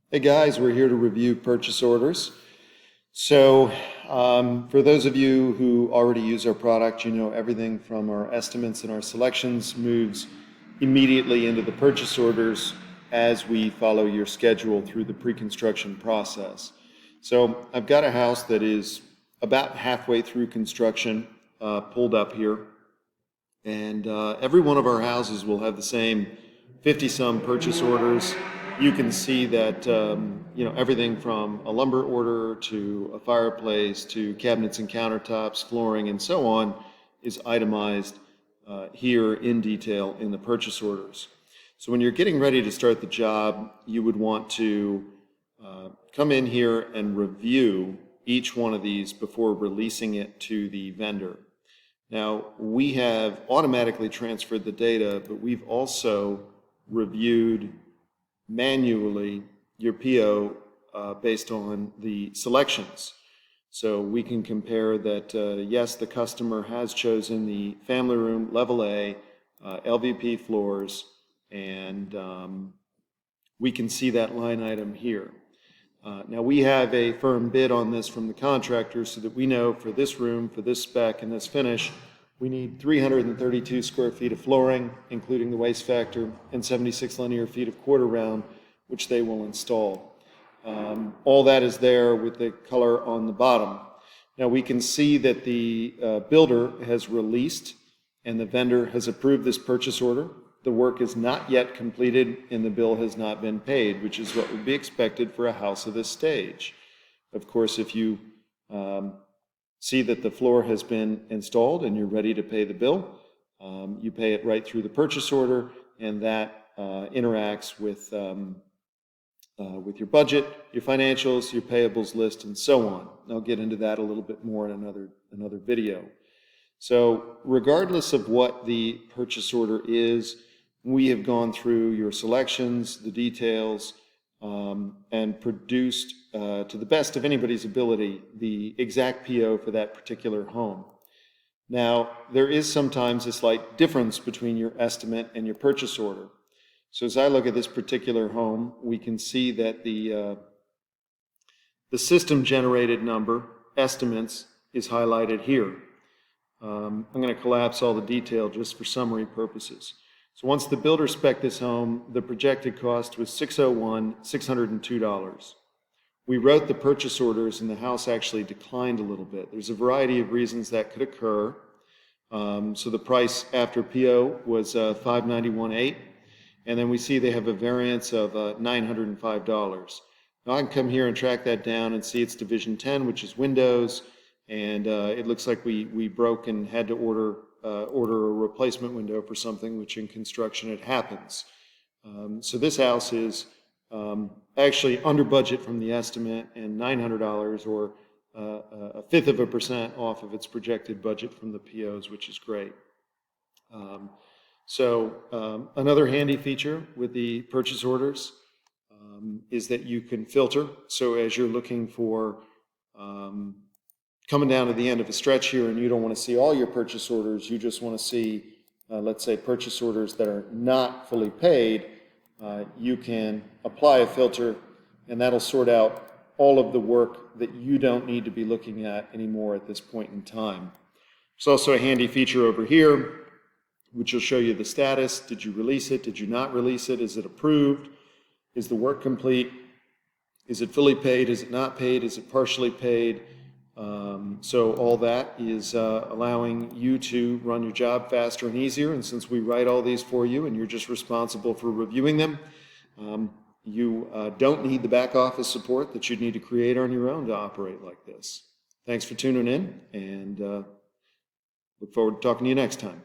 Hey guys, we're here to review purchase orders. So, for those of you who already use our product, you know everything from our estimates and our selections moves immediately into the purchase orders as we follow your schedule through the pre-construction process. So, I've got a house that is about halfway through construction, pulled up here, and every one of our houses will have the same 50-some purchase orders. You can see that everything from a lumber order to a fireplace to cabinets and countertops, flooring, and so on is itemized here in detail in the purchase orders. So when you're getting ready to start the job, you would want to come in here and review each one of these before releasing it to the vendor. Now, we have automatically transferred the data, but we've also reviewed manually your PO based on the selections. So we can compare that, yes, the customer has chosen the family room, level A, LVP floors, and we can see that line item here. Now we have a firm bid on this from the contractor so that we know for this room, for this spec and this finish, we need 332 square feet of flooring, including the waste factor, and 76 linear feet of quarter round, which they will install. All that is there with the color on the bottom. Now we can see that the builder has released and the vendor has approved this purchase order. The work is not yet completed and the bill has not been paid, which is what would be expected for a house of this stage. Of course, if you see that the floor has been installed and you're ready to pay the bill, you pay it right through the purchase order, and that interacts with your budget, your financials, your payables list, and so on. And I'll get into that a little bit more in another video. So regardless of what the purchase order is, we have gone through your selections, the details, and produced, to the best of anybody's ability, the exact PO for that particular home. Now, there is sometimes a slight difference between your estimate and your purchase order. So as I look at this particular home, we can see that the system-generated number, estimates, is highlighted here. I'm going to collapse all the detail just for summary purposes. So once the builder spec'd this home, the projected cost was $602. We wrote the purchase orders and the house actually declined a little bit. There's a variety of reasons that could occur. So the price after PO was $591.8, and then we see they have a variance of $905. Now I can come here and track that down and see it's Division 10, which is windows, and it looks like we broke and had to order a replacement window for something, which in construction it happens. So this house is actually under budget from the estimate and $900 or a 1/5% off of its projected budget from the POs, which is great. Another handy feature with the purchase orders is that you can filter. So as you're looking for coming down to the end of a stretch here and you don't want to see all your purchase orders, you just want to see, let's say, purchase orders that are not fully paid, you can apply a filter and that'll sort out all of the work that you don't need to be looking at anymore at this point in time. There's also a handy feature over here which will show you the status. Did you release it? Did you not release it? Is it approved? Is the work complete? Is it fully paid? Is it not paid? Is it partially paid? So all that is allowing you to run your job faster and easier. And since we write all these for you and you're just responsible for reviewing them, you don't need the back office support that you'd need to create on your own to operate like this. Thanks for tuning in, and look forward to talking to you next time.